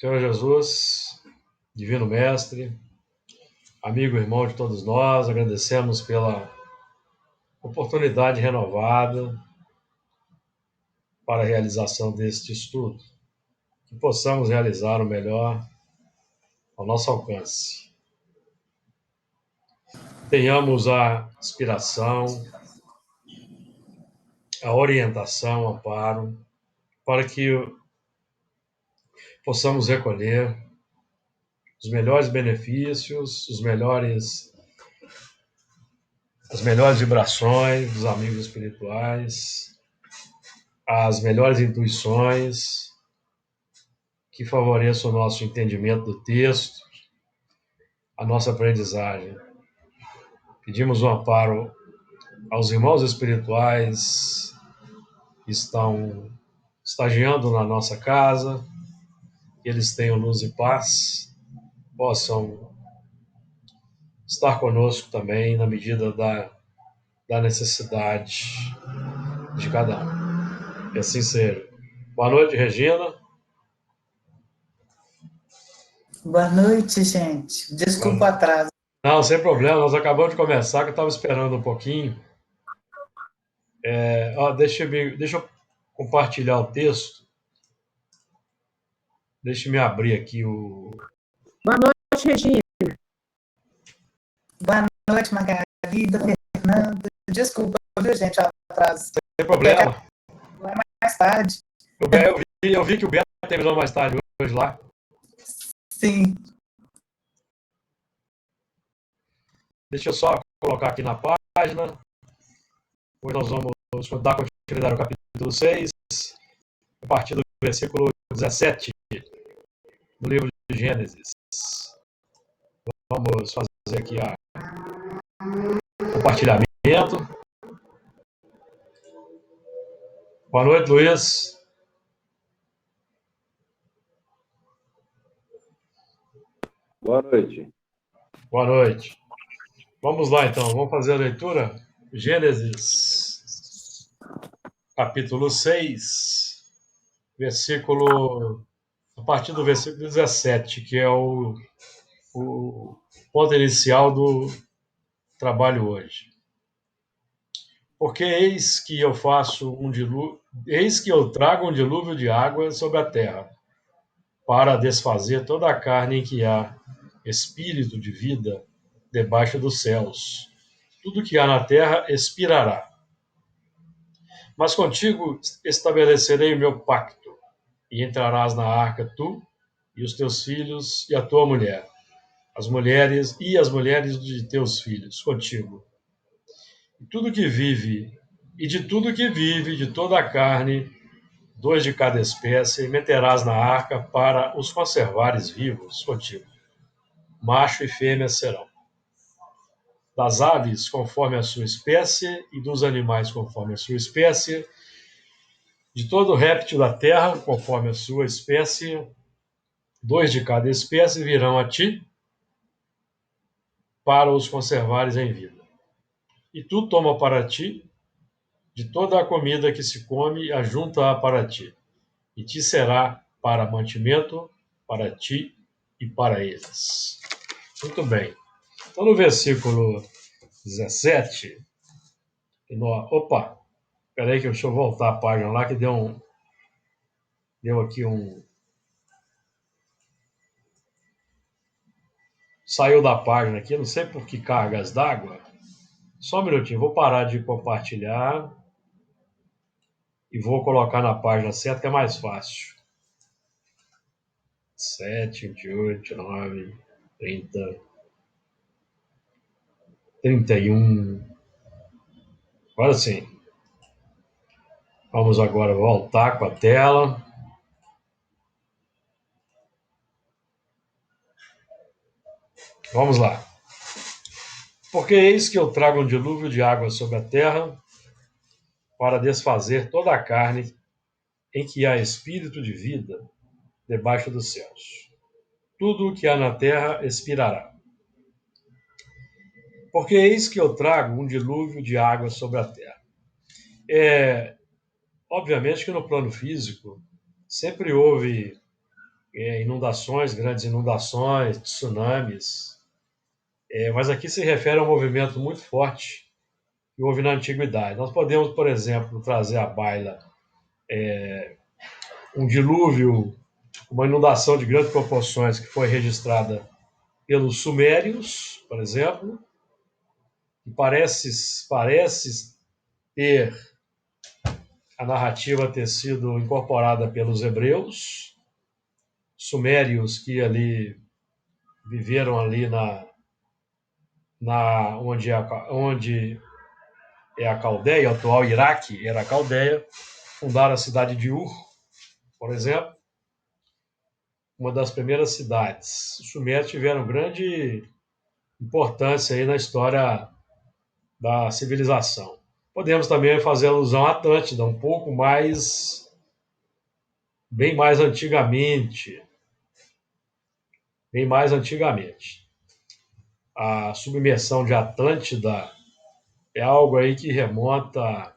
Senhor Jesus, Divino Mestre, amigo e irmão de todos nós, agradecemos pela oportunidade renovada para a realização deste estudo, que possamos realizar o melhor ao nosso alcance. Tenhamos a inspiração, a orientação, o amparo, para que possamos recolher os melhores benefícios, as melhores vibrações dos amigos espirituais, as melhores intuições que favoreçam o nosso entendimento do texto, a nossa aprendizagem. Pedimos um amparo aos irmãos espirituais que estão estagiando na nossa casa, que eles tenham luz e paz, possam estar conosco também na medida da necessidade de cada um. Que assim seja. Boa noite, Regina. Boa noite, gente. Desculpa o atraso. Não, sem problema. Nós acabamos de começar, que eu estava esperando um pouquinho. Deixa eu compartilhar o texto. Deixa eu me abrir aqui o... Boa noite, Regina. Boa noite, Margarida, Fernanda. Desculpa, viu, gente, o atraso. Sem problema. Mais tarde. Eu vi que o Beto terminou mais tarde hoje lá. Sim. Deixa eu só colocar aqui na página. Hoje nós vamos dar continuidade ao capítulo 6, a partir do versículo 17 do livro de Gênesis. Vamos fazer aqui o compartilhamento. Boa noite, Luiz. Boa noite. Boa noite. Vamos lá, então. Vamos fazer a leitura. Gênesis, capítulo 6, a partir do versículo 17, que é o ponto inicial do trabalho hoje. Porque eis que eu trago um dilúvio de água sobre a terra, para desfazer toda a carne em que há espírito de vida debaixo dos céus. Tudo que há na terra expirará. Mas contigo estabelecerei o meu pacto, e entrarás na arca tu e os teus filhos e a tua mulher, as mulheres de teus filhos contigo. E tudo que vive, de toda a carne, 2 de cada espécie, meterás na arca para os conservares vivos contigo. Macho e fêmea serão. Das aves, conforme a sua espécie, e dos animais, conforme a sua espécie, de todo réptil da terra, conforme a sua espécie, 2 de cada espécie virão a ti, para os conservares em vida. E tu toma para ti, de toda a comida que se come, ajunta-a para ti, e te será para mantimento, para ti e para eles. Muito bem. Então, no versículo 17, espera aí que deixa eu voltar a página lá, que deu aqui saiu da página aqui, não sei por que cargas d'água. Só um minutinho, vou parar de compartilhar e vou colocar na página certa, que é mais fácil. 7, 28, 29, 30, 31. Agora sim. Vamos agora voltar com a tela. Vamos lá. Porque eis que eu trago um dilúvio de água sobre a terra para desfazer toda a carne em que há espírito de vida debaixo dos céus. Tudo o que há na terra expirará. Porque eis que eu trago um dilúvio de água sobre a terra. Obviamente que no plano físico sempre houve inundações, grandes inundações, tsunamis. Mas aqui se refere a um movimento muito forte que houve na antiguidade. Nós podemos, por exemplo, trazer à baila um dilúvio, uma inundação de grandes proporções que foi registrada pelos sumérios, por exemplo, que parece ter a narrativa ter sido incorporada pelos hebreus, sumérios que ali viveram ali onde é a Caldeia, o atual Iraque era a Caldeia, fundaram a cidade de Ur, por exemplo, uma das primeiras cidades. Os sumérios tiveram grande importância aí na história da civilização. Podemos também fazer alusão à Atlântida, um pouco mais, bem mais antigamente, bem mais antigamente. A submersão de Atlântida é algo aí que remonta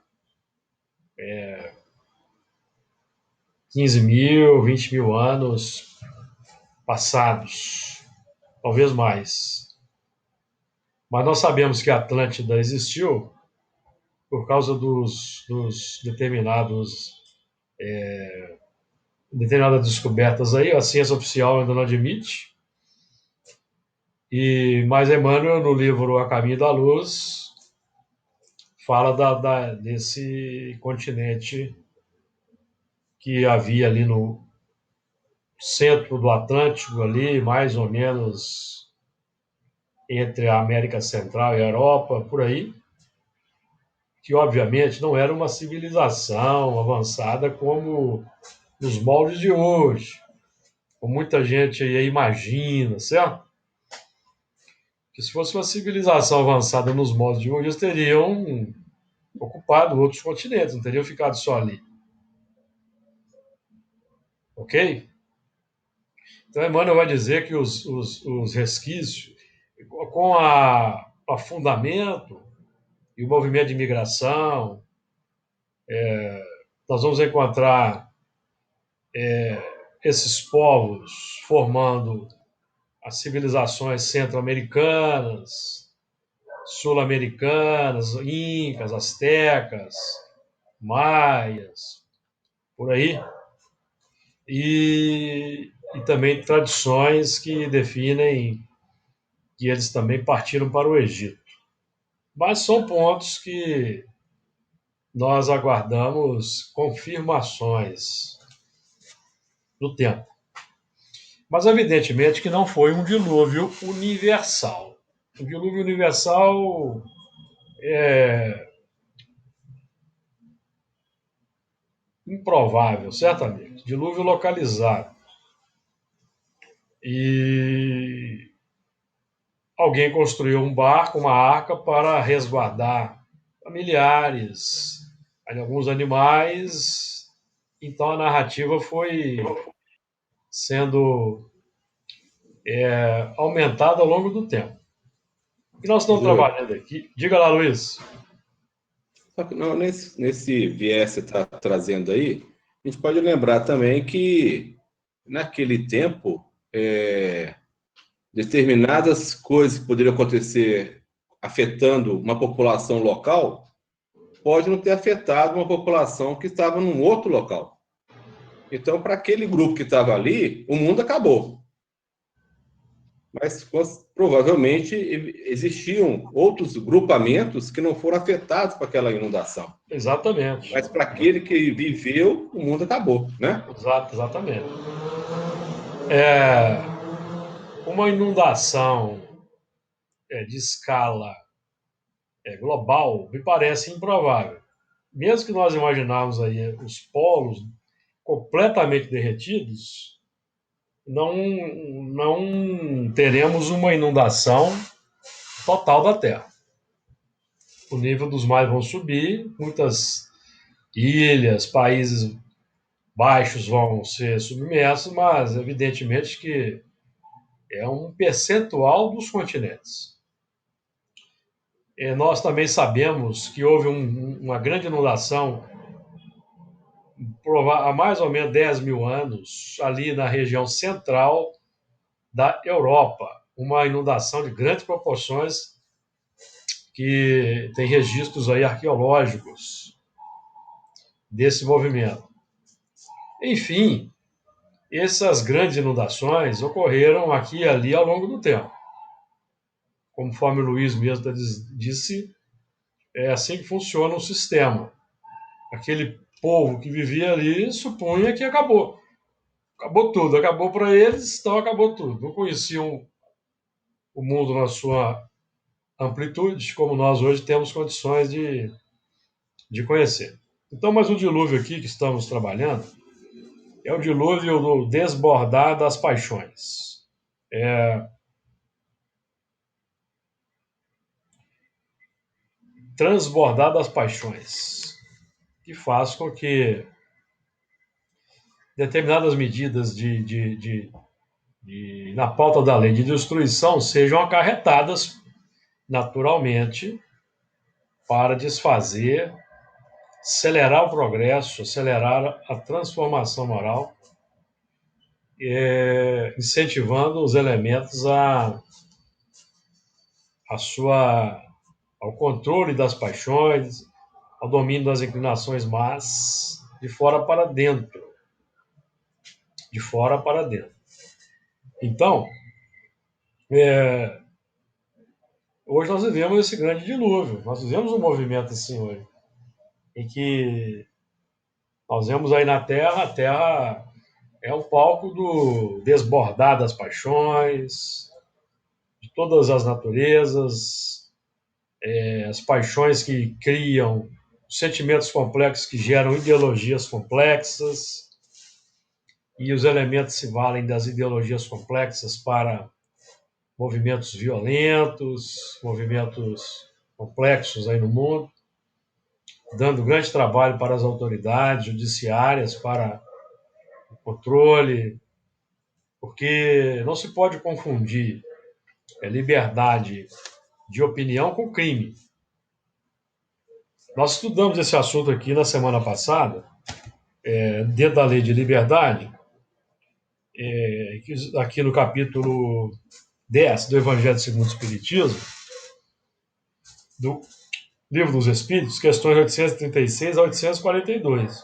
15 mil, 20 mil anos passados, talvez mais. Mas nós sabemos que a Atlântida existiu por causa dos determinadas descobertas aí, a ciência oficial ainda não admite. Mas Emmanuel, no livro A Caminho da Luz, fala desse continente que havia ali no centro do Atlântico, ali, mais ou menos entre a América Central e a Europa, por aí, que obviamente não era uma civilização avançada como nos moldes de hoje, como muita gente aí imagina, certo? Que se fosse uma civilização avançada nos moldes de hoje, eles teriam ocupado outros continentes, não teriam ficado só ali. Ok? Então, Emmanuel vai dizer que os resquícios, com o afundamento e o movimento de imigração, nós vamos encontrar esses povos formando as civilizações centro-americanas, sul-americanas, incas, astecas, maias, por aí. E também tradições que definem que eles também partiram para o Egito. Mas são pontos que nós aguardamos confirmações do tempo. Mas evidentemente que não foi um dilúvio universal. O dilúvio universal é improvável, certamente. Dilúvio localizado. E alguém construiu um barco, uma arca, para resguardar familiares, alguns animais. Então a narrativa foi sendo aumentada ao longo do tempo. E nós estamos trabalhando aqui. Diga lá, Luiz. Só que não, nesse viés que você está trazendo aí, a gente pode lembrar também que naquele tempo determinadas coisas que poderiam acontecer afetando uma população local pode não ter afetado uma população que estava num outro local. Então, para aquele grupo que estava ali, o mundo acabou. Mas provavelmente existiam outros grupamentos que não foram afetados por aquela inundação. Exatamente. Mas para aquele que viveu, o mundo acabou, né? Exatamente. Uma inundação de escala global me parece improvável. Mesmo que nós imaginarmos aí os polos completamente derretidos, não teremos uma inundação total da Terra. O nível dos mares vão subir, muitas ilhas, países baixos vão ser submersos, mas evidentemente que é um percentual dos continentes. Nós também sabemos que houve uma grande inundação há mais ou menos 10 mil anos, ali na região central da Europa. Uma inundação de grandes proporções que tem registros aí arqueológicos desse movimento. Enfim, essas grandes inundações ocorreram aqui e ali ao longo do tempo. Conforme o Luiz mesmo disse, é assim que funciona o sistema. Aquele povo que vivia ali supunha que acabou. Acabou tudo, acabou para eles, então acabou tudo. Não conheciam o mundo na sua amplitude, como nós hoje temos condições de conhecer. Então, mas o dilúvio aqui que estamos trabalhando é o dilúvio do desbordar das paixões. Transbordar das paixões, que faz com que determinadas medidas na pauta da lei de destruição sejam acarretadas naturalmente para desfazer, acelerar o progresso, acelerar a transformação moral, incentivando os elementos ao controle das paixões, ao domínio das inclinações más, de fora para dentro. De fora para dentro. Então, hoje nós vivemos esse grande dilúvio. Nós vivemos um movimento assim hoje, em que nós vemos aí na Terra, a Terra é o palco do desbordar das paixões, de todas as naturezas, as paixões que criam sentimentos complexos que geram ideologias complexas, e os elementos se valem das ideologias complexas para movimentos violentos, movimentos complexos aí no mundo, dando grande trabalho para as autoridades judiciárias, para o controle, porque não se pode confundir liberdade de opinião com crime. Nós estudamos esse assunto aqui na semana passada, dentro da lei de liberdade, aqui no capítulo 10 do Evangelho segundo o Espiritismo, do Livro dos Espíritos, questões 836 a 842,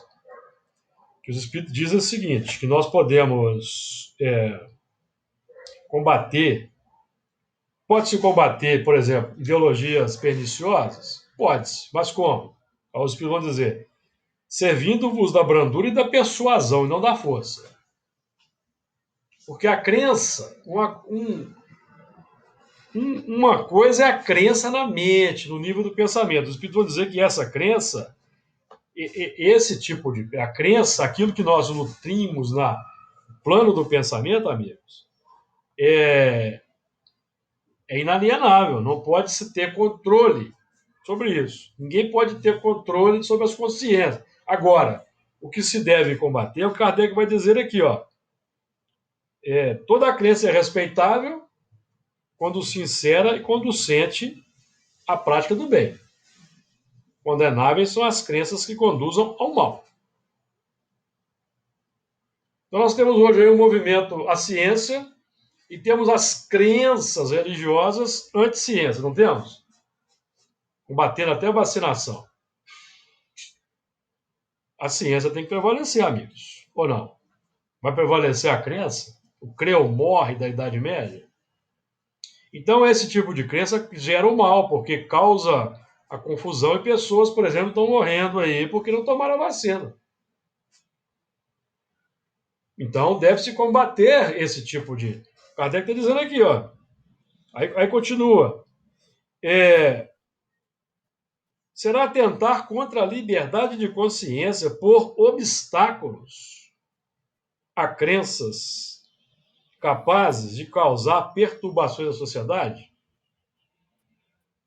que os Espíritos dizem o seguinte, que nós podemos pode-se combater, por exemplo, ideologias perniciosas? Pode-se, mas como? Os Espíritos vão dizer, servindo-vos da brandura e da persuasão, e não da força. Porque a crença, uma coisa é a crença na mente, no nível do pensamento. Os Espíritos vão dizer que essa crença, esse tipo de a crença, aquilo que nós nutrimos no plano do pensamento, amigos, é inalienável, não pode-se ter controle sobre isso. Ninguém pode ter controle sobre as consciências. Agora, o que se deve combater, o Kardec vai dizer aqui, ó, toda a crença é respeitável quando sincera e conducente à prática do bem. Condenáveis são as crenças que conduzam ao mal. Então nós temos hoje aí um movimento à ciência e temos as crenças religiosas anti-ciência, não temos? Combatendo até a vacinação. A ciência tem que prevalecer, amigos, ou não? Vai prevalecer a crença? O creu morre da Idade Média? Então, esse tipo de crença gera o mal, porque causa a confusão e pessoas, por exemplo, estão morrendo aí porque não tomaram a vacina. Então, deve-se combater esse tipo de... Kardec está dizendo aqui, ó. Aí continua. Será atentar contra a liberdade de consciência por obstáculos a crenças capazes de causar perturbações à sociedade?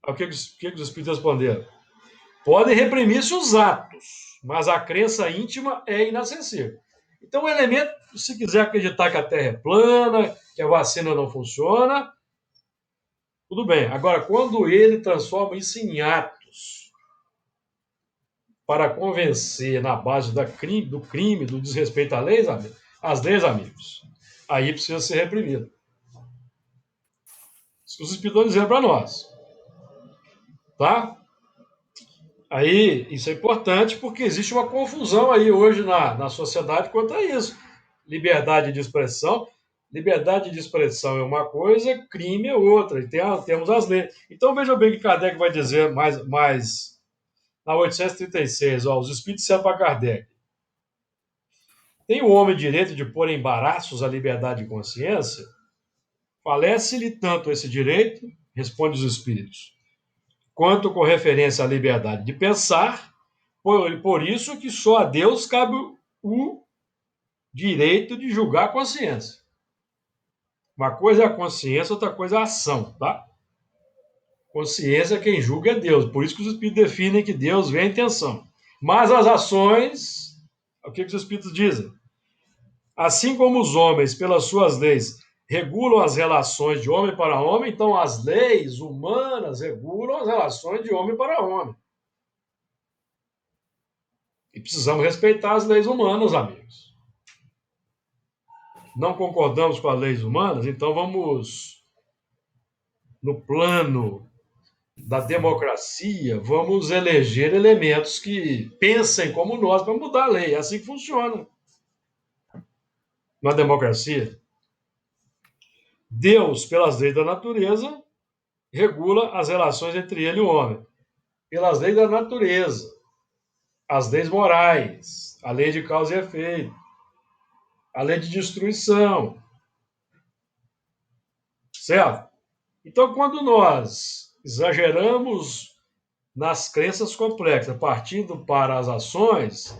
O que os espíritos responderam? Podem reprimir-se os atos, mas a crença íntima é inacessível. Então, o elemento, se quiser acreditar que a Terra é plana, que a vacina não funciona, tudo bem. Agora, quando ele transforma isso em atos, para convencer na base do crime, do desrespeito às leis, amigos, aí precisa ser reprimido. Isso que os Espíritos estão dizendo para nós. Tá? Aí, isso é importante porque existe uma confusão aí hoje na sociedade quanto a isso. Liberdade de expressão. Liberdade de expressão é uma coisa, crime é outra. E temos as leis. Então, veja bem o que Kardec vai dizer mais na 836. Ó, os Espíritos disseram para Kardec. Tem o homem direito de pôr em embaraços a liberdade de consciência? Falece-lhe tanto esse direito, responde os Espíritos, quanto com referência à liberdade de pensar, por isso que só a Deus cabe o direito de julgar a consciência. Uma coisa é a consciência, outra coisa é a ação, tá? Consciência, quem julga é Deus. Por isso que os Espíritos definem que Deus vê a intenção. Mas as ações, o que os Espíritos dizem? Assim como os homens, pelas suas leis, regulam as relações de homem para homem, então as leis humanas regulam as relações de homem para homem. E precisamos respeitar as leis humanas, amigos. Não concordamos com as leis humanas, então vamos, no plano da democracia, vamos eleger elementos que pensem como nós para mudar a lei. É assim que funciona na democracia. Deus, pelas leis da natureza, regula as relações entre ele e o homem. Pelas leis da natureza, as leis morais, a lei de causa e efeito, a lei de destruição. Certo? Então, quando nós exageramos nas crenças complexas, partindo para as ações,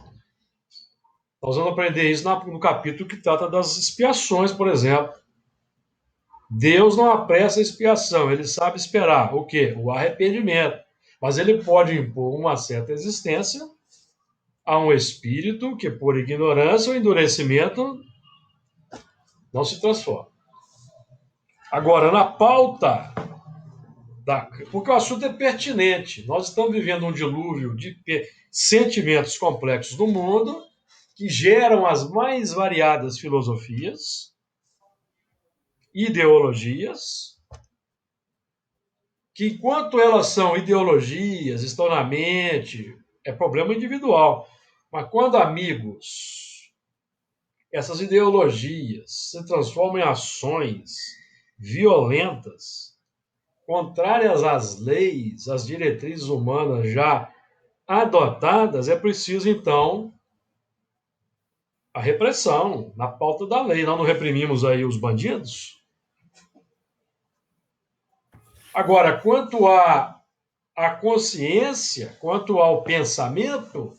nós vamos aprender isso no capítulo que trata das expiações, por exemplo. Deus não apressa a expiação, ele sabe esperar. O quê? O arrependimento. Mas ele pode impor uma certa existência a um espírito que, por ignorância ou endurecimento, não se transforma. Agora, na pauta, porque o assunto é pertinente, nós estamos vivendo um dilúvio de sentimentos complexos no mundo que geram as mais variadas filosofias, ideologias, que enquanto elas são ideologias, estão na mente, é problema individual. Mas quando, amigos, essas ideologias se transformam em ações violentas, contrárias às leis, às diretrizes humanas já adotadas, é preciso, então, a repressão na pauta da lei. Nós não reprimimos aí os bandidos? Agora, quanto à consciência, quanto ao pensamento,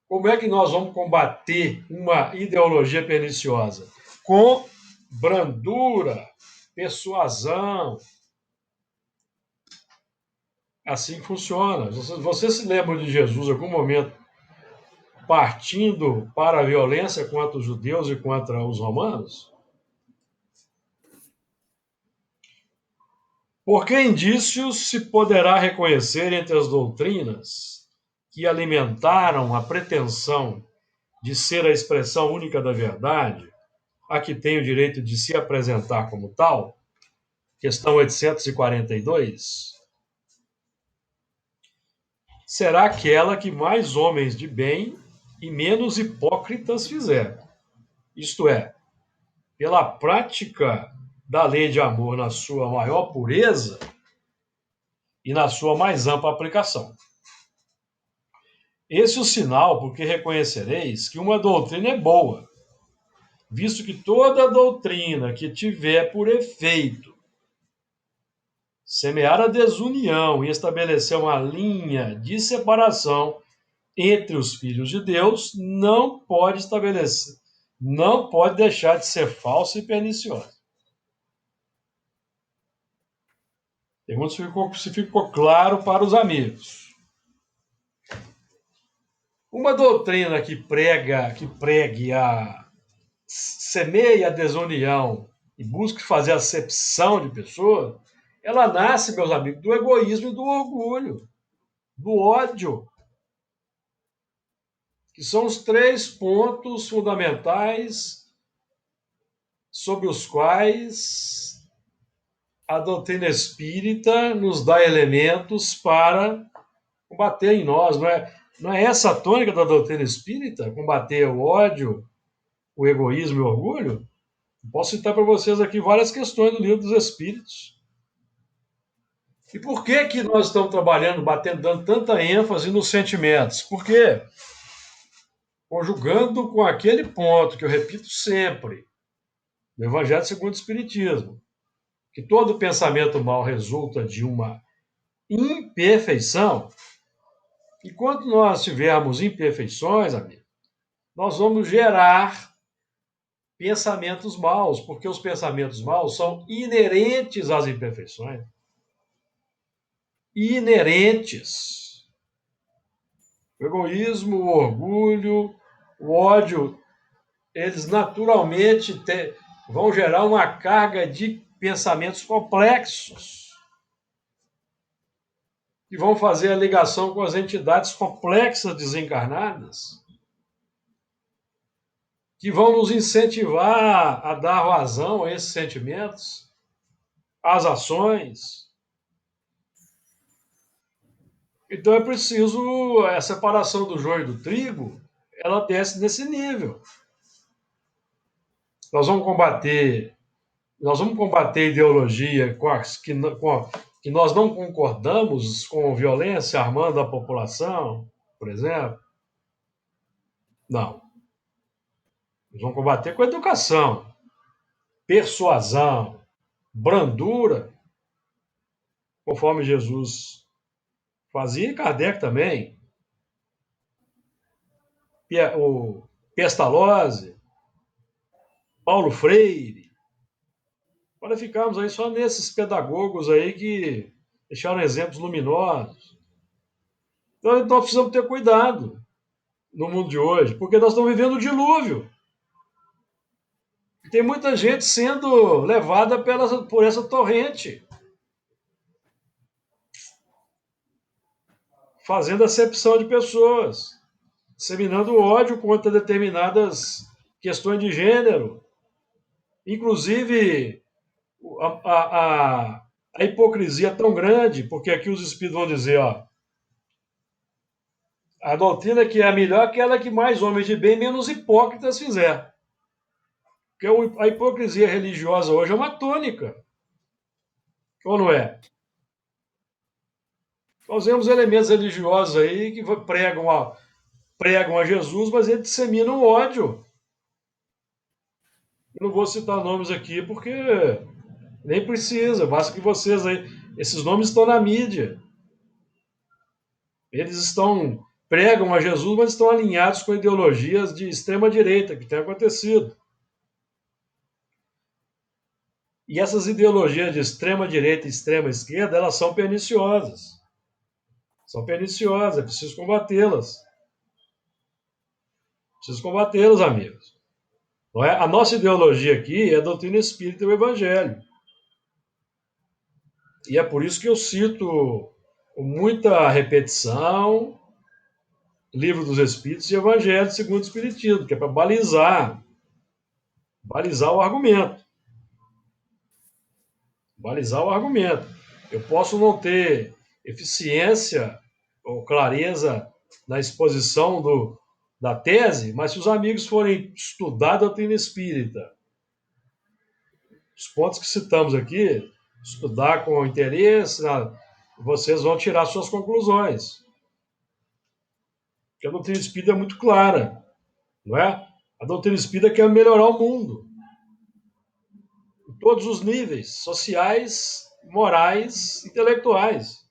como é que nós vamos combater uma ideologia perniciosa? Com brandura, persuasão. Assim funciona. Você se lembra de Jesus em algum momento partindo para a violência contra os judeus e contra os romanos? Por que indícios se poderá reconhecer entre as doutrinas que alimentaram a pretensão de ser a expressão única da verdade, a que tem o direito de se apresentar como tal? Questão 842. Será aquela que mais homens de bem e menos hipócritas fizeram. Isto é, pela prática da lei de amor na sua maior pureza e na sua mais ampla aplicação. Esse é o sinal porque reconhecereis que uma doutrina é boa, visto que toda doutrina que tiver por efeito semear a desunião e estabelecer uma linha de separação entre os filhos de Deus, não pode deixar de ser falsa e perniciosa. Pergunto se ficou claro para os amigos. Uma doutrina que semeie a desunião e busque fazer acepção de pessoas, ela nasce, meus amigos, do egoísmo e do orgulho, do ódio. que são os 3 pontos fundamentais sobre os quais a doutrina espírita nos dá elementos para combater em nós. Não é essa a tônica da doutrina espírita? Combater o ódio, o egoísmo e o orgulho? Posso citar para vocês aqui várias questões do Livro dos Espíritos. E por que nós estamos trabalhando, dando tanta ênfase nos sentimentos? Porque, conjugando com aquele ponto que eu repito sempre, do Evangelho segundo o Espiritismo, que todo pensamento mal resulta de uma imperfeição, e quando nós tivermos imperfeições, amigo, nós vamos gerar pensamentos maus, porque os pensamentos maus são inerentes às imperfeições. Inerentes. O egoísmo, o orgulho, o ódio, eles naturalmente vão gerar uma carga de pensamentos complexos, que vão fazer a ligação com as entidades complexas desencarnadas, que vão nos incentivar a dar razão a esses sentimentos, às ações. Então é preciso, a separação do joio e do trigo, ela desce nesse nível. Nós vamos combater ideologia que nós não concordamos com violência armando a população, por exemplo? Não. Nós vamos combater com educação, persuasão, brandura, conforme Jesus fazia e Kardec também. O Pestalozzi, Paulo Freire. Para ficarmos aí só nesses pedagogos aí que deixaram exemplos luminosos. Então nós precisamos ter cuidado no mundo de hoje, porque nós estamos vivendo o dilúvio. E tem muita gente sendo levada por essa torrente, fazendo acepção de pessoas, disseminando ódio contra determinadas questões de gênero. Inclusive, a hipocrisia é tão grande, porque aqui os espíritos vão dizer, a doutrina que é a melhor é aquela que mais homens de bem, menos hipócritas fizer. Porque a hipocrisia religiosa hoje é uma tônica. Ou não é? Nós vemos elementos religiosos aí que pregam a Jesus, mas eles disseminam ódio. Eu não vou citar nomes aqui porque nem precisa, basta que vocês aí. Esses nomes estão na mídia. Eles pregam a Jesus, mas estão alinhados com ideologias de extrema-direita, que tem acontecido. E essas ideologias de extrema-direita e extrema-esquerda, elas são perniciosas. São perniciosas, é preciso combatê-las. Preciso combatê-las, amigos. Não é? A nossa ideologia aqui é a doutrina espírita e o evangelho. E é por isso que eu cito com muita repetição Livro dos Espíritos e Evangelho segundo o Espiritismo, que é para balizar o argumento. Balizar o argumento. Eu posso não ter eficiência ou clareza na exposição da tese, mas se os amigos forem estudar a doutrina espírita, os pontos que citamos aqui, estudar com interesse, vocês vão tirar suas conclusões. Porque a doutrina espírita é muito clara, não é? A doutrina espírita quer melhorar o mundo. Em todos os níveis, sociais, morais, intelectuais.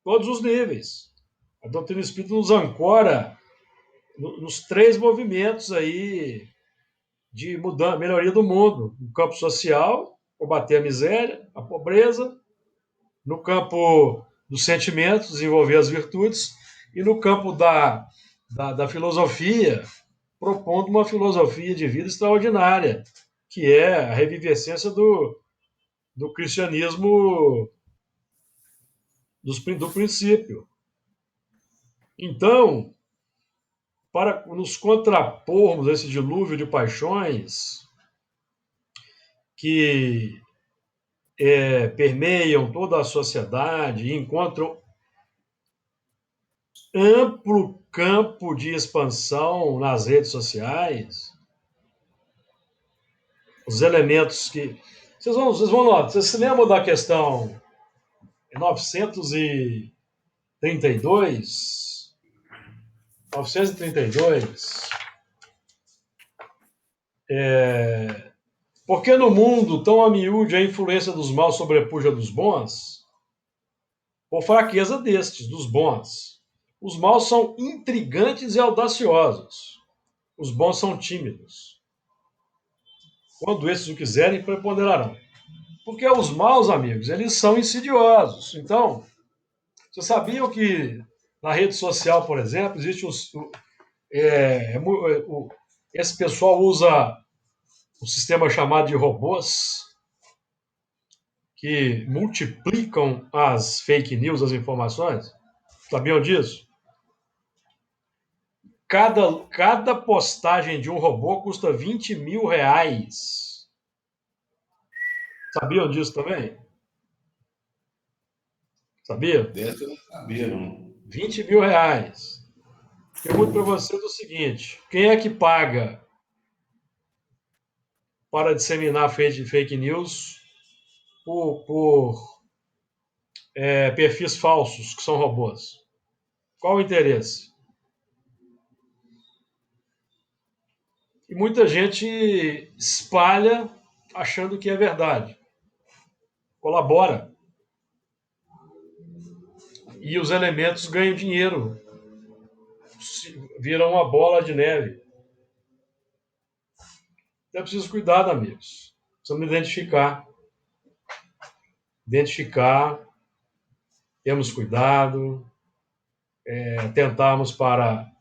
Todos os níveis. A doutrina espírita nos ancora nos 3 movimentos aí de melhoria do mundo. No campo social, combater a miséria, a pobreza. No campo dos sentimentos, desenvolver as virtudes. E no campo da filosofia, propondo uma filosofia de vida extraordinária, que é a revivescência do cristianismo do princípio. Então, para nos contrapormos a esse dilúvio de paixões que permeiam toda a sociedade e encontram amplo campo de expansão nas redes sociais, os elementos que... Vocês vão notar, vocês se lembram da questão 932? 932. Porque no mundo tão a miúde a influência dos maus sobrepuja dos bons, por fraqueza destes, dos bons. Os maus são intrigantes e audaciosos. Os bons são tímidos. Quando esses o quiserem, preponderarão. Porque os maus, amigos, eles são insidiosos. Então, vocês sabiam que na rede social, por exemplo, existe esse pessoal usa um sistema chamado de robôs que multiplicam as fake news, as informações? Sabiam disso? Cada postagem de um robô custa 20 mil reais. Sabiam disso também? Sabia? Dessa eu não sabia, não. 20 mil reais. Pergunto para vocês o seguinte: quem é que paga para disseminar fake news por perfis falsos, que são robôs? Qual o interesse? E muita gente espalha achando que é verdade. Colabora. E os elementos ganham dinheiro. Viram uma bola de neve. Então é preciso cuidar, amigos. Precisamos identificar. Temos cuidado, tentarmos para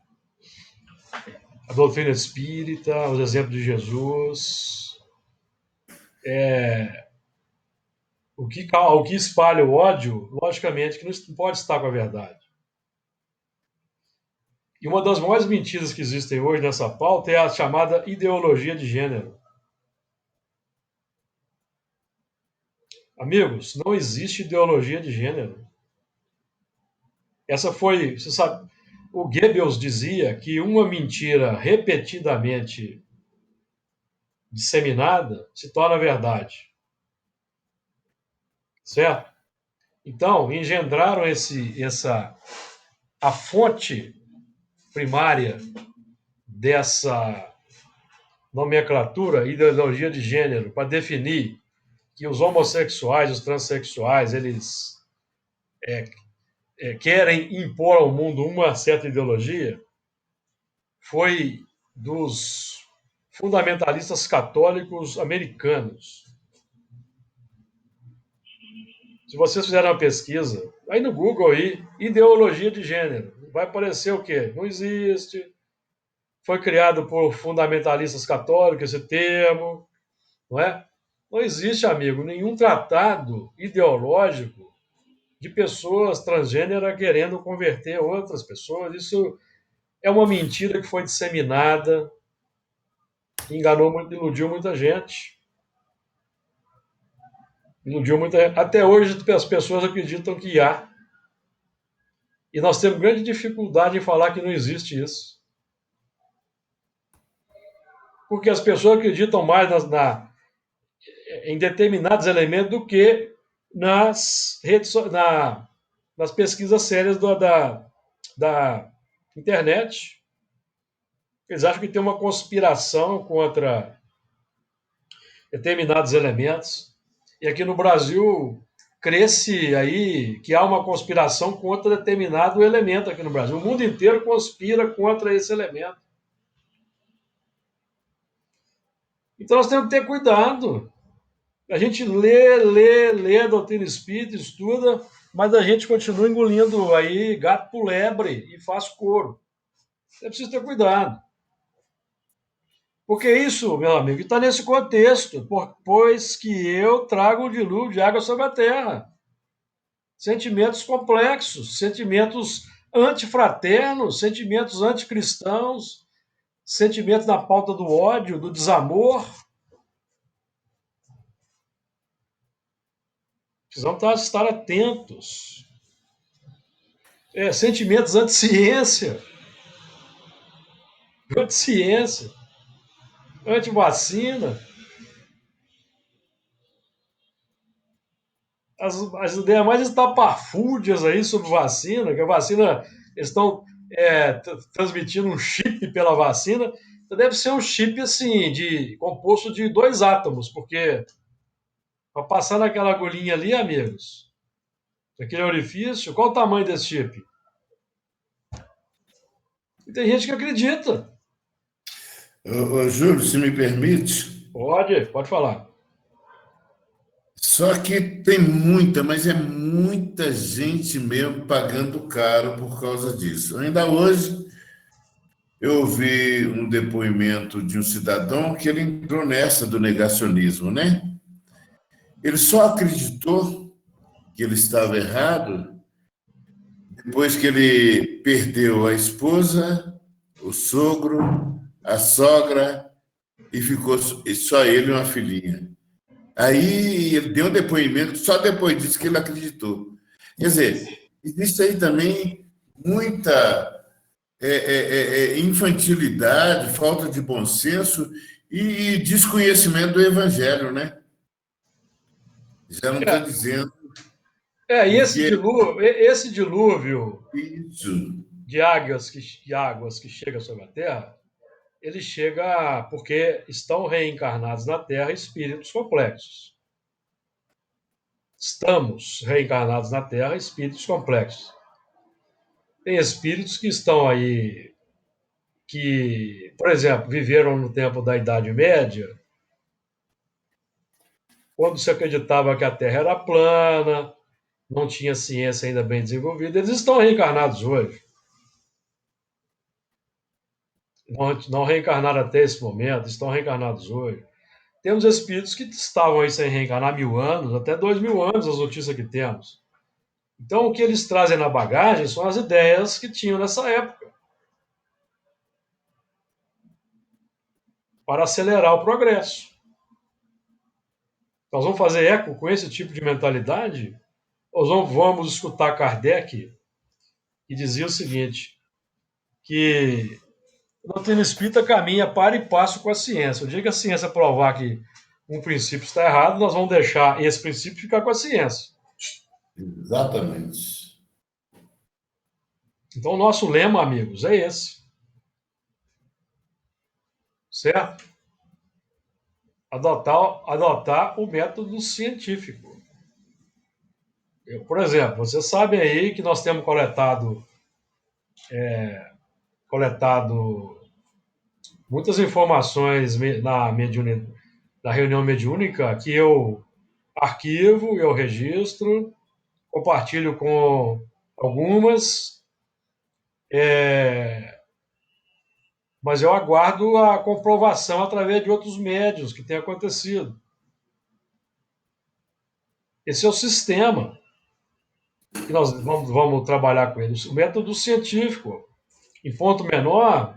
a doutrina espírita, os exemplos de Jesus. O que espalha o ódio, logicamente, que não pode estar com a verdade. E uma das maiores mentiras que existem hoje nessa pauta é a chamada ideologia de gênero. Amigos, não existe ideologia de gênero. Você sabe, o Goebbels dizia que uma mentira repetidamente disseminada se torna verdade. Certo? Então, engendraram a fonte primária dessa nomenclatura, ideologia de gênero, para definir que os homossexuais, os transexuais, eles querem impor ao mundo uma certa ideologia, foi dos fundamentalistas católicos americanos. Se vocês fizerem uma pesquisa, aí no Google, ideologia de gênero, vai aparecer o quê? Não existe. Foi criado por fundamentalistas católicos esse termo, não é? Não existe, amigo, nenhum tratado ideológico de pessoas transgêneras querendo converter outras pessoas. Isso é uma mentira que foi disseminada, iludiu muita gente. Até hoje as pessoas acreditam que há. E nós temos grande dificuldade em falar que não existe isso. Porque as pessoas acreditam mais em determinados elementos do que nas pesquisas sérias da internet. Eles acham que tem uma conspiração contra determinados elementos. E aqui no Brasil cresce aí que há uma conspiração contra determinado elemento aqui no Brasil. O mundo inteiro conspira contra esse elemento. Então nós temos que ter cuidado. A gente lê a doutrina espírita, estuda, mas a gente continua engolindo aí gato por lebre e faz couro. É preciso ter cuidado. Porque isso, meu amigo, está nesse contexto, pois que eu trago um dilúvio de água sobre a terra. Sentimentos complexos, sentimentos antifraternos, sentimentos anticristãos, sentimentos na pauta do ódio, do desamor. Precisamos estar atentos. Sentimentos anti-ciência, anti-ciência, anti-vacina. As ideias mais estapafúrdias aí sobre vacina, que a vacina, eles estão transmitindo um chip pela vacina, então deve ser um chip assim, composto de 2 átomos, porque para passar naquela agulhinha ali, amigos, naquele orifício, qual o tamanho desse chip? E tem gente que acredita. Júlio, se me permite, Pode falar. só que tem muita, mas é muita gente mesmo pagando caro por causa disso. Ainda hoje eu ouvi um depoimento de um cidadão que ele entrou nessa do negacionismo, né? Ele só acreditou que ele estava errado depois que ele perdeu a esposa, o sogro, a sogra e ficou só ele e uma filhinha. Aí ele deu um depoimento, só depois disso que ele acreditou. Quer dizer, existe aí também muita infantilidade, falta de bom senso e desconhecimento do evangelho, né? Já não estou dizendo E que esse dilúvio é isso. de águas que chega sobre a Terra, ele chega porque estão reencarnados na Terra espíritos complexos. Estamos reencarnados na Terra espíritos complexos. Tem espíritos que estão aí, que, por exemplo, viveram no tempo da Idade Média, quando se acreditava que a Terra era plana, não tinha ciência ainda bem desenvolvida, eles estão reencarnados hoje. Não reencarnaram até esse momento, estão reencarnados hoje. Temos espíritos que estavam aí sem reencarnar 1.000 anos, até 2.000 anos, as notícias que temos. Então, o que eles trazem na bagagem são as ideias que tinham nessa época, para acelerar o progresso. Nós vamos fazer eco com esse tipo de mentalidade? Ou vamos escutar Kardec, que dizia o seguinte, que o doutrina espírita caminha para e passo com a ciência. O dia que a ciência provar que um princípio está errado, nós vamos deixar esse princípio ficar com a ciência. Exatamente. Então, o nosso lema, amigos, é esse. Certo? Adotar o método científico. Por exemplo, vocês sabem aí que nós temos coletado muitas informações na reunião mediúnica que eu arquivo, eu registro, compartilho com algumas, mas eu aguardo a comprovação através de outros médios que tem acontecido. Esse é o sistema que nós vamos trabalhar com ele, o método científico, em ponto menor,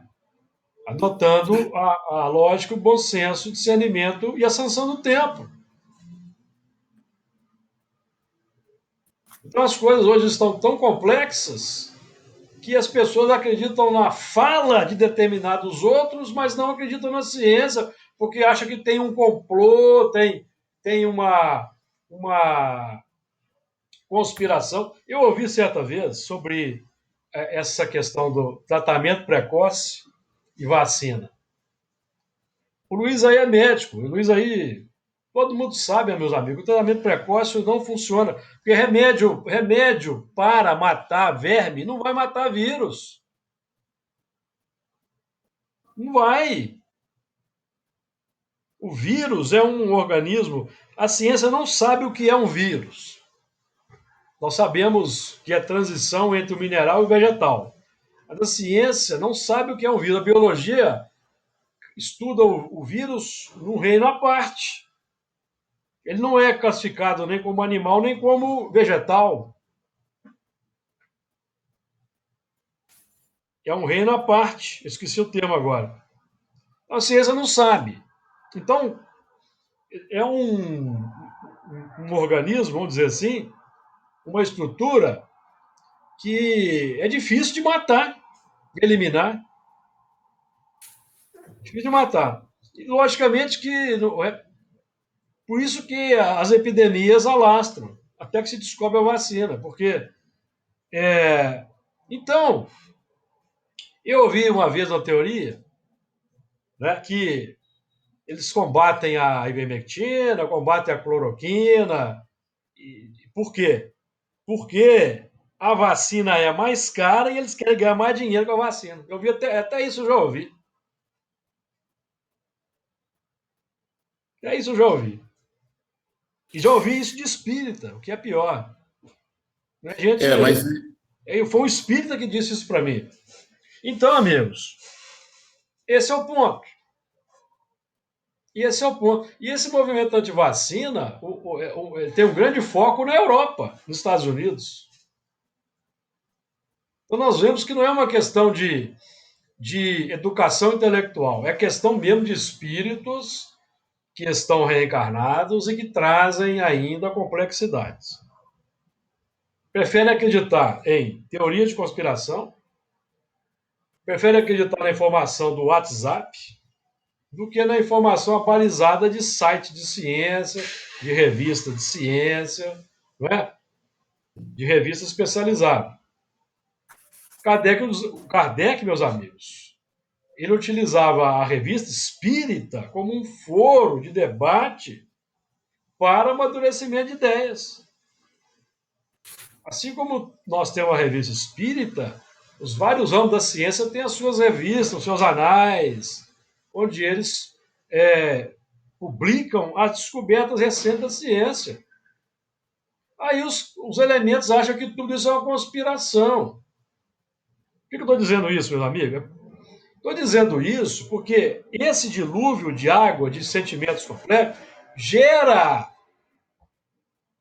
adotando a lógica, o bom senso, o discernimento e a sanção do tempo. Então as coisas hoje estão tão complexas que as pessoas acreditam na fala de determinados outros, mas não acreditam na ciência, porque acham que tem um complô, tem uma conspiração. Eu ouvi certa vez sobre essa questão do tratamento precoce e vacina. O Luiz aí é médico, o Luiz aí, todo mundo sabe, meus amigos, o tratamento precoce não funciona, porque remédio para matar verme não vai matar vírus. Não vai. O vírus é um organismo, a ciência não sabe o que é um vírus. Nós sabemos que é a transição entre o mineral e o vegetal. Mas a ciência não sabe o que é um vírus. A biologia estuda o vírus num reino à parte. Ele não é classificado nem como animal, nem como vegetal. É um reino à parte. Esqueci o termo agora. A ciência não sabe. Então, é um organismo, vamos dizer assim, uma estrutura que é difícil de matar, de eliminar. Difícil de matar. E, logicamente, que é por isso que as epidemias alastram, até que se descobre a vacina. Porque, então, eu ouvi uma vez uma teoria, né, que eles combatem a ivermectina, combatem a cloroquina. Por quê? Porque a vacina é mais cara e eles querem ganhar mais dinheiro com a vacina. Eu vi até isso, eu já ouvi. Até isso eu já ouvi. E já ouvi isso de espírita, o que é pior. Né? Mas Foi um espírita que disse isso para mim. Então, amigos, esse é o ponto. E esse é o ponto. E esse movimento anti-vacina ele tem um grande foco na Europa, nos Estados Unidos. Então, nós vemos que não é uma questão de educação intelectual, é questão mesmo de espíritos que estão reencarnados e que trazem ainda complexidades. Preferem acreditar em teoria de conspiração, preferem acreditar na informação do WhatsApp do que na informação abalizada de site de ciência, de revista de ciência, não é? De revista especializada. Kardec, meus amigos, ele utilizava a revista espírita como um foro de debate para amadurecimento de ideias. Assim como nós temos a revista espírita, os vários ramos da ciência têm as suas revistas, os seus anais, onde eles publicam as descobertas recentes da ciência. Aí os elementos acham que tudo isso é uma conspiração. Por que eu estou dizendo isso, meus amigos? Estou dizendo isso porque esse dilúvio de água, de sentimentos complexos, gera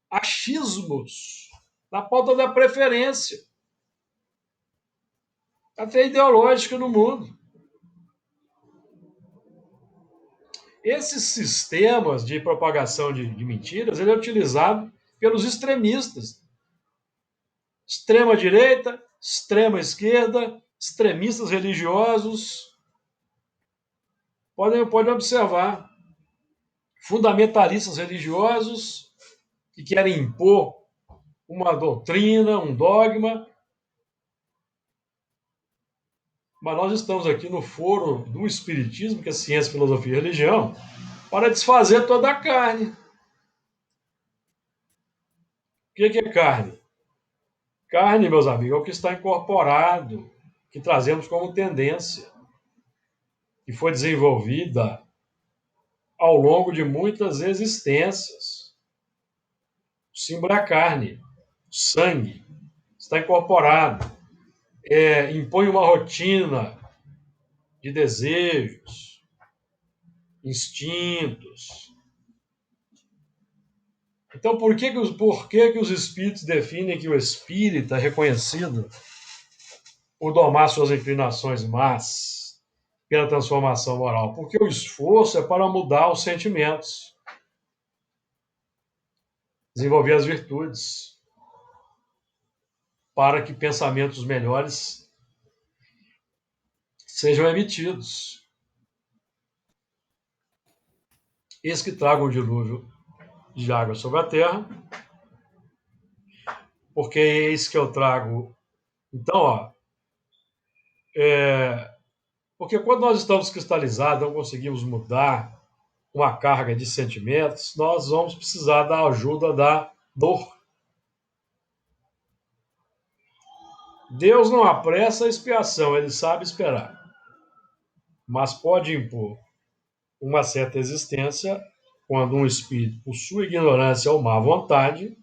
achismos na pauta da preferência, até ideológica no mundo. Esses sistemas de propagação de mentiras, ele é utilizado pelos extremistas. Extrema direita, extrema esquerda, extremistas religiosos. Podem observar. Fundamentalistas religiosos que querem impor uma doutrina, um dogma. Mas nós estamos aqui no foro do Espiritismo, que é ciência, filosofia e religião, para desfazer toda a carne. O que é carne? Carne, meus amigos, é o que está incorporado, que trazemos como tendência, que foi desenvolvida ao longo de muitas existências. O símbolo é a carne, o sangue, está incorporado. Impõe uma rotina de desejos, instintos. Então, por que os espíritos definem que o espírita é reconhecido por domar suas inclinações más pela transformação moral? Porque o esforço é para mudar os sentimentos, desenvolver as virtudes, para que pensamentos melhores sejam emitidos. Eis que tragam o dilúvio de água sobre a terra, porque eis que eu trago. Então, porque quando nós estamos cristalizados, não conseguimos mudar uma carga de sentimentos, nós vamos precisar da ajuda da dor. Deus não apressa a expiação, ele sabe esperar, mas pode impor uma certa existência quando um espírito, por sua ignorância ou má vontade,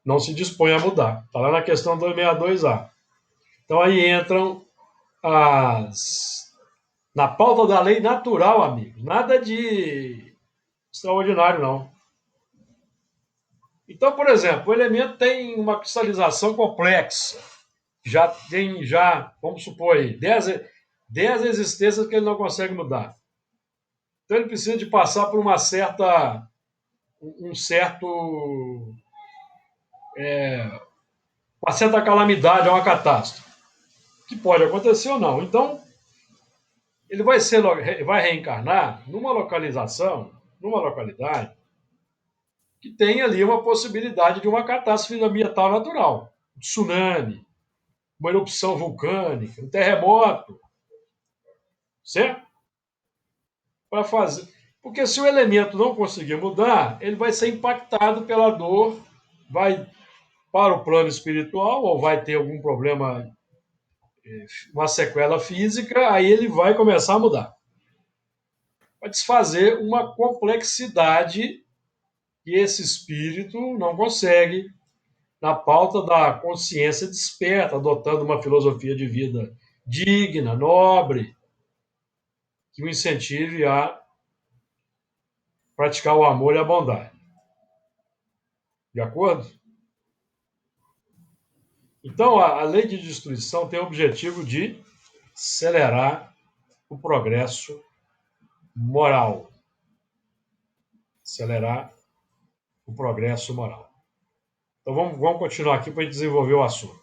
não se dispõe a mudar. Está lá na questão 262A. Então aí entram na pauta da lei natural, amigos. Nada de extraordinário, não. Então, por exemplo, o elemento tem uma cristalização complexa. vamos supor aí, 10 existências que ele não consegue mudar. Então ele precisa de passar por uma certa calamidade, uma catástrofe, que pode acontecer ou não. Então, ele vai reencarnar numa localidade, que tem ali uma possibilidade de uma catástrofe ambiental natural. Um tsunami, uma erupção vulcânica, um terremoto. Certo? Para fazer. Porque se o elemento não conseguir mudar, ele vai ser impactado pela dor, vai para o plano espiritual, ou vai ter algum problema, uma sequela física, aí ele vai começar a mudar. Vai desfazer uma complexidade que esse espírito não consegue na pauta da consciência desperta, adotando uma filosofia de vida digna, nobre, que o incentive a praticar o amor e a bondade. De acordo? Então, a lei de destruição tem o objetivo de acelerar o progresso moral. Acelerar o progresso moral. Então, vamos continuar aqui para desenvolver o assunto.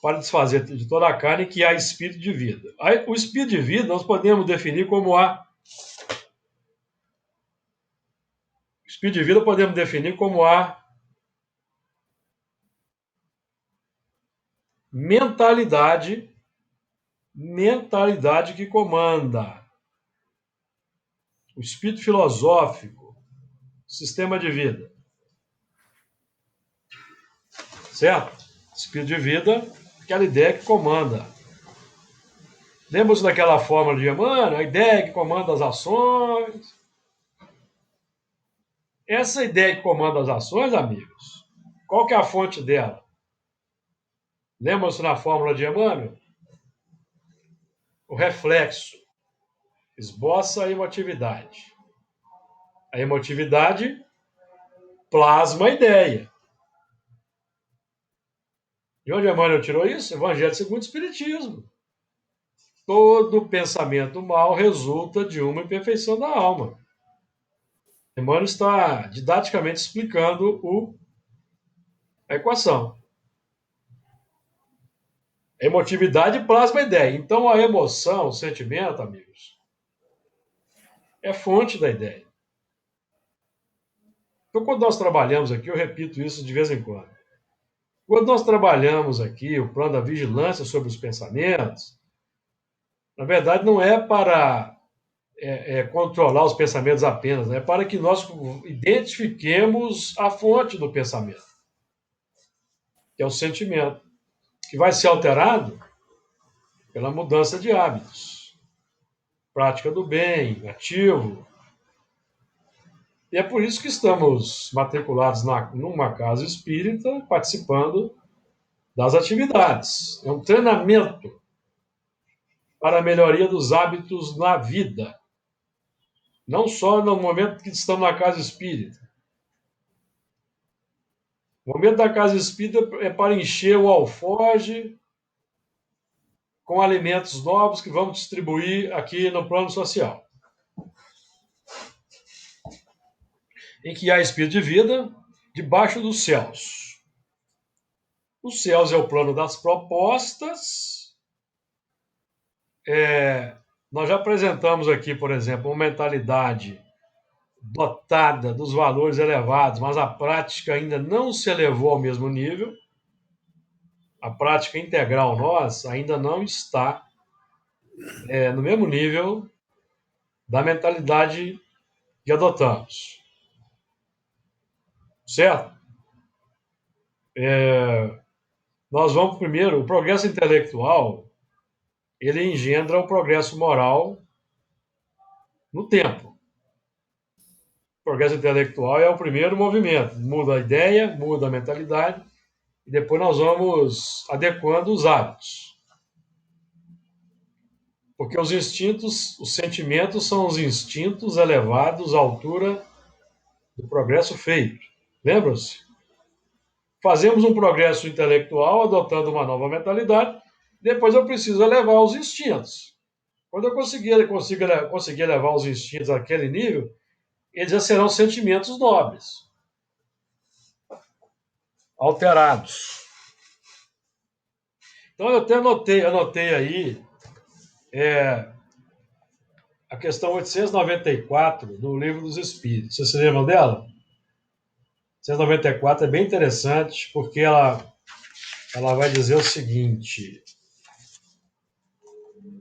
Para desfazer de toda a carne que há espírito de vida. O espírito de vida nós podemos definir como a espírito de vida podemos definir como a mentalidade que comanda. O espírito filosófico, sistema de vida. Certo? Espírito de vida, aquela ideia que comanda. Lembra-se daquela fórmula de Emmanuel? A ideia que comanda as ações. Essa ideia que comanda as ações, amigos, qual que é a fonte dela? Lembra-se na fórmula de Emmanuel? O reflexo esboça a emotividade. A emotividade plasma a ideia. De onde Emmanuel tirou isso? Evangelho segundo o Espiritismo. Todo pensamento mal resulta de uma imperfeição da alma. Emmanuel está didaticamente explicando a equação. A emotividade plasma a ideia. Então, a emoção, o sentimento, amigos, é fonte da ideia. Então, quando nós trabalhamos aqui, eu repito isso de vez em quando. Quando nós trabalhamos aqui o plano da vigilância sobre os pensamentos, na verdade, não é para controlar os pensamentos apenas, é para que nós identifiquemos a fonte do pensamento, que é o sentimento, que vai ser alterado pela mudança de hábitos, prática do bem, ativo. E é por isso que estamos matriculados numa casa espírita, participando das atividades. É um treinamento para a melhoria dos hábitos na vida. Não só no momento que estamos na casa espírita. O momento da casa espírita é para encher o alforje com alimentos novos que vamos distribuir aqui no plano social. Em que há espírito de vida debaixo dos céus. Os céus é o plano das propostas. Nós já apresentamos aqui, por exemplo, uma mentalidade dotada dos valores elevados, mas a prática ainda não se elevou ao mesmo nível. A prática integral nossa ainda não está no mesmo nível da mentalidade que adotamos. Certo? Nós vamos primeiro, o progresso intelectual, ele engendra o progresso moral no tempo. O progresso intelectual é o primeiro movimento, muda a ideia, muda a mentalidade, e depois nós vamos adequando os hábitos. Porque os instintos, os sentimentos são os instintos elevados à altura do progresso feito. Lembram-se? fazemos um progresso intelectual, adotando uma nova mentalidade, depois eu preciso elevar os instintos. Quando eu conseguir levar os instintos àquele nível, eles já serão sentimentos nobres, alterados. Então, eu até anotei aí a questão 894 do Livro dos Espíritos. Vocês se lembram dela? 894 é bem interessante, porque ela vai dizer o seguinte: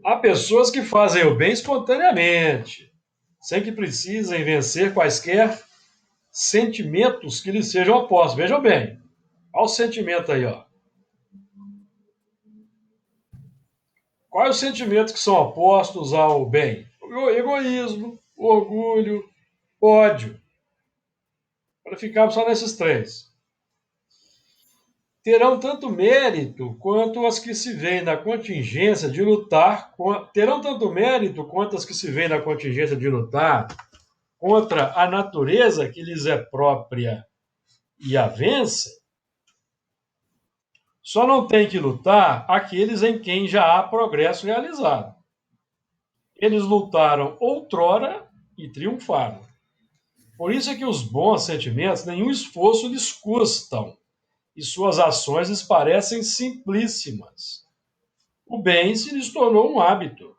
há pessoas que fazem o bem espontaneamente, sem que precisem vencer quaisquer sentimentos que lhes sejam opostos. Vejam bem, olha o sentimento aí, ó. Quais os sentimentos que são opostos ao bem? O egoísmo, o orgulho, o ódio. Para ficarmos só nesses três. Terão tanto mérito quanto as que se veem na contingência de lutar contra a natureza que lhes é própria e a vence. Só não tem que lutar aqueles em quem já há progresso realizado. Eles lutaram outrora e triunfaram. Por isso é que os bons sentimentos nenhum esforço lhes custam, e suas ações lhes parecem simplíssimas. O bem se lhes tornou um hábito.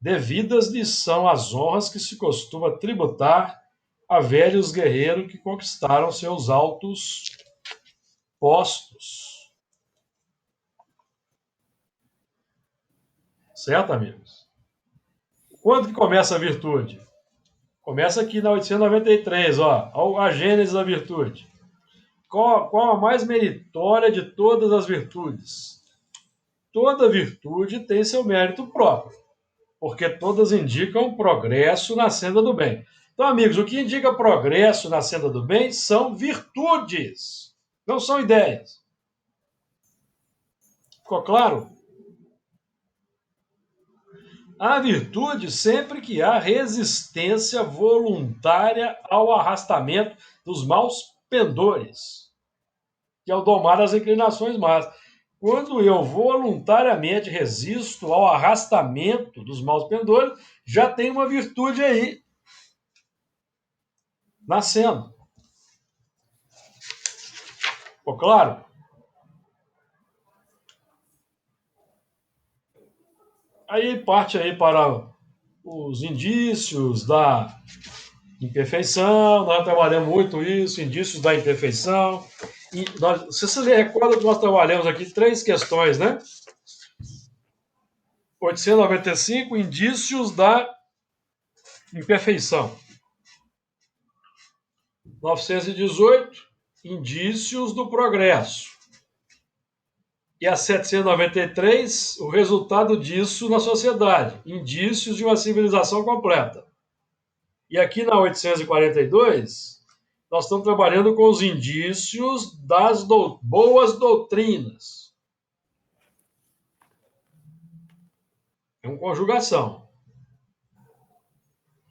Devidas lhes são as honras que se costuma tributar a velhos guerreiros que conquistaram seus altos postos. Certo, amigos? Quando que começa a virtude? Começa aqui na 893, ó, a gênese da virtude. Qual a mais meritória de todas as virtudes? Toda virtude tem seu mérito próprio, porque todas indicam progresso na senda do bem. Então, amigos, o que indica progresso na senda do bem são virtudes, não são ideias. Ficou claro? Há virtude sempre que há resistência voluntária ao arrastamento dos maus pendores, que é o domar as inclinações más. Quando eu voluntariamente resisto ao arrastamento dos maus pendores, já tem uma virtude aí nascendo. Ficou claro? Aí parte aí para os indícios da imperfeição. Nós trabalhamos muito isso, indícios da imperfeição. E você se recorda que nós trabalhamos aqui 3 questões, né? 895, indícios da imperfeição. 918, indícios do progresso. E a 793, o resultado disso na sociedade, indícios de uma civilização completa. E aqui na 842, nós estamos trabalhando com os indícios das boas doutrinas. É uma conjugação.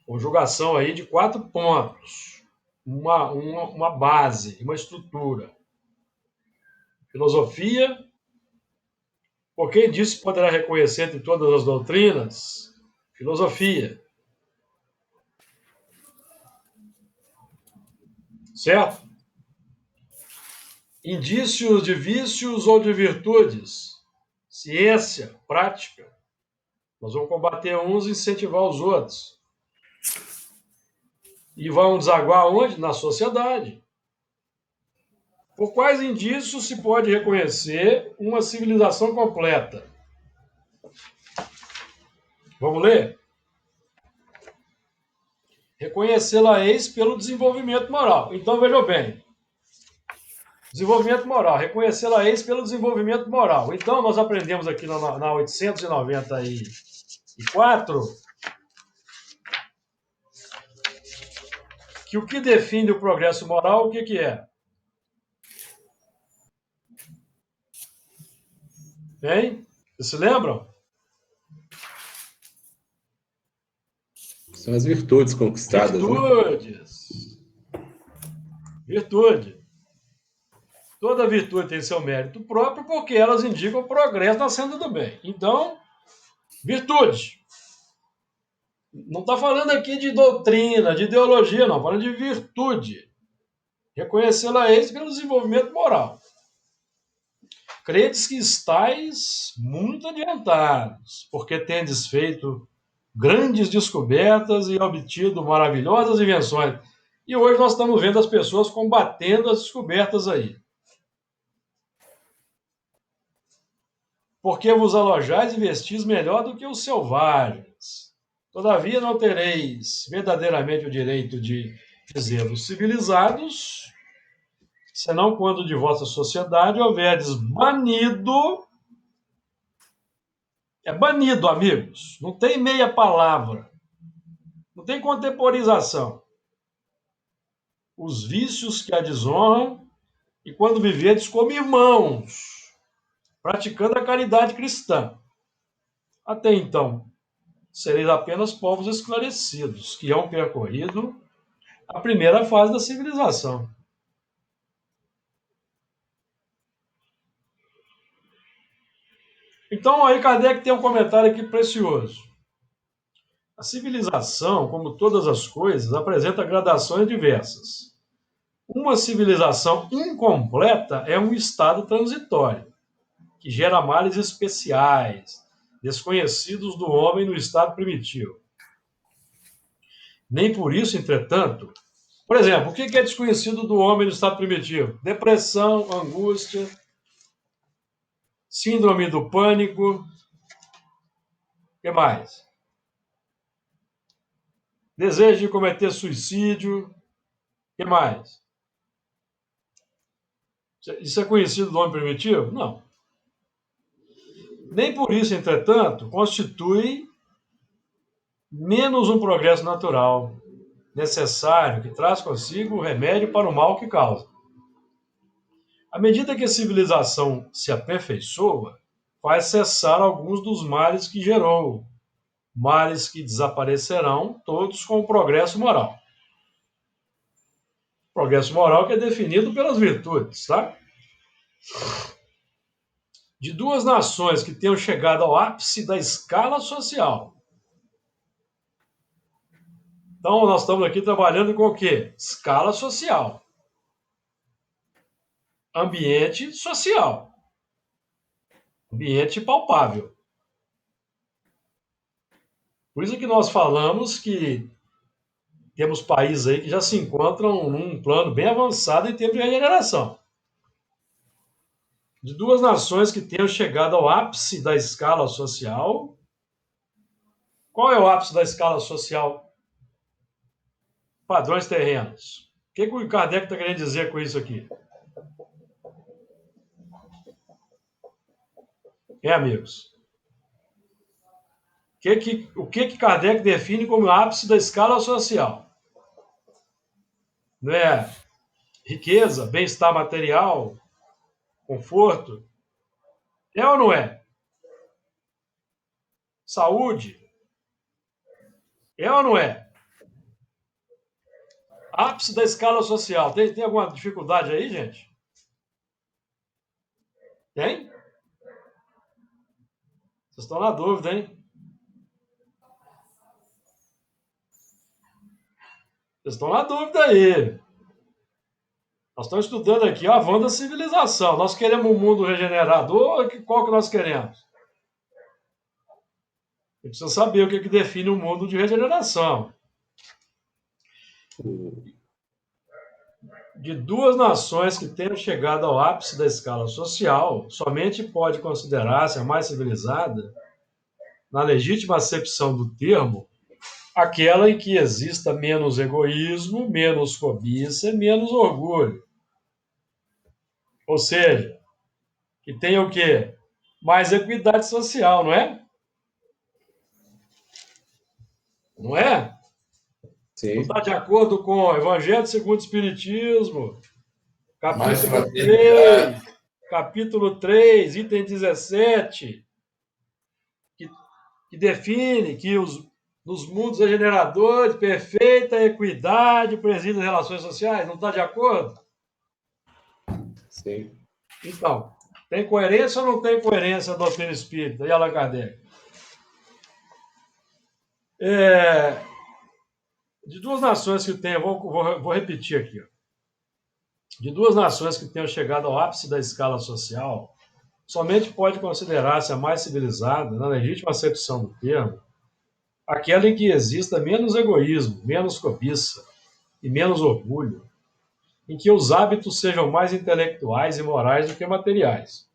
Conjugação aí de 4 pontos. Uma base, uma estrutura. Filosofia. Por quem disso poderá reconhecer entre todas as doutrinas? Filosofia. Certo? Indícios de vícios ou de virtudes. Ciência, prática. Nós vamos combater uns e incentivar os outros. E vão desaguar onde? Na sociedade. Por quais indícios se pode reconhecer uma civilização completa? Vamos ler? Reconhecê-la-eis pelo desenvolvimento moral. Então, vejam bem. Desenvolvimento moral. Reconhecê-la-eis pelo desenvolvimento moral. Então, nós aprendemos aqui na 894 que o que define o progresso moral, o que é? Hein? Vocês se lembram? São as virtudes conquistadas. Virtudes. Né? Virtude. Toda virtude tem seu mérito próprio porque elas indicam o progresso na senda do bem. Então, virtude. Não está falando aqui de doutrina, de ideologia, não. Falando de virtude. Reconhecê-la a eles pelo desenvolvimento moral. Credes que estáis muito adiantados, porque tendes feito grandes descobertas e obtido maravilhosas invenções. E hoje nós estamos vendo as pessoas combatendo as descobertas aí. Porque vos alojais e vestis melhor do que os selvagens. Todavia não tereis verdadeiramente o direito de dizer-vos civilizados, senão quando de vossa sociedade houverdes banido. É banido, amigos. Não tem meia palavra. Não tem contemporização. Os vícios que a desonram e quando viverdes como irmãos, praticando a caridade cristã. Até então, sereis apenas povos esclarecidos, que hão percorrido a primeira fase da civilização. Então, aí Kardec tem um comentário aqui precioso. A civilização, como todas as coisas, apresenta gradações diversas. Uma civilização incompleta é um estado transitório, que gera males especiais, desconhecidos do homem no estado primitivo. Nem por isso, entretanto, por exemplo, o que é desconhecido do homem no estado primitivo? Depressão, angústia, síndrome do pânico, o que mais? Desejo de cometer suicídio, o que mais? Isso é conhecido do homem primitivo? Não. Nem por isso, entretanto, constitui menos um progresso natural, necessário, que traz consigo o remédio para o mal que causa. À medida que a civilização se aperfeiçoa, faz cessar alguns dos males que gerou, males que desaparecerão todos com o progresso moral. Progresso moral que é definido pelas virtudes, tá? De duas nações que tenham chegado ao ápice da escala social. Então, nós estamos aqui trabalhando com o quê? Escala social. Ambiente social. Ambiente palpável. Por isso que nós falamos que temos países aí que já se encontram num plano bem avançado em termos de regeneração. De duas nações que tenham chegado ao ápice da escala social. Qual é o ápice da escala social? Padrões terrenos. O que o Kardec está querendo dizer com isso aqui? Amigos? O que Kardec define como ápice da escala social? Não é riqueza, bem-estar material, conforto? É ou não é? Saúde? É ou não é? Ápice da escala social. Tem alguma dificuldade aí, gente? Tem? Vocês estão na dúvida, hein? Vocês estão na dúvida aí. Nós estamos estudando aqui a van da civilização. Nós queremos um mundo regenerador, qual que nós queremos? A gente precisa saber o que define um mundo de regeneração. De duas nações que tenham chegado ao ápice da escala social, somente pode considerar-se a mais civilizada, na legítima acepção do termo, aquela em que exista menos egoísmo, menos cobiça, menos orgulho. Ou seja, que tenha o quê? Mais equidade social, não é? Não é? Sim. Não está de acordo com o Evangelho segundo o Espiritismo, Mais capítulo 3, item 17, que define que nos mundos regeneradores, perfeita equidade preside as relações sociais. Não está de acordo? Sim. Então, tem coerência ou não tem coerência a doutrina espírita e Allan Kardec? De duas nações que tenham, vou repetir aqui, ó. De duas nações que tenham chegado ao ápice da escala social, somente pode considerar-se a mais civilizada, na legítima acepção do termo, aquela em que exista menos egoísmo, menos cobiça e menos orgulho, em que os hábitos sejam mais intelectuais e morais do que materiais,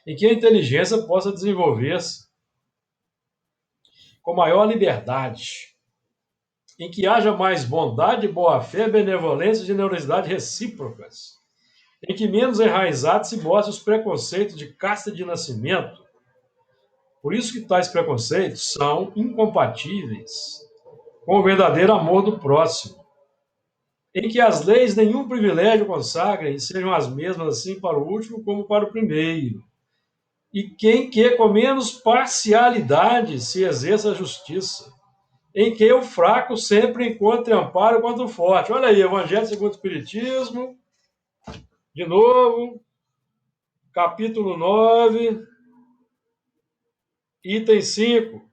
em que a inteligência possa desenvolver-se com maior liberdade, em que haja mais bondade, boa-fé, benevolência e generosidade recíprocas, em que menos enraizados se mostram os preconceitos de casta de nascimento. Por isso que tais preconceitos são incompatíveis com o verdadeiro amor do próximo, em que as leis nenhum privilégio consagrem e sejam as mesmas assim para o último como para o primeiro, e quem que com menos parcialidade se exerça a justiça, em que o fraco sempre encontre amparo contra o forte. Olha aí, Evangelho segundo o Espiritismo, de novo, capítulo 9, item 5.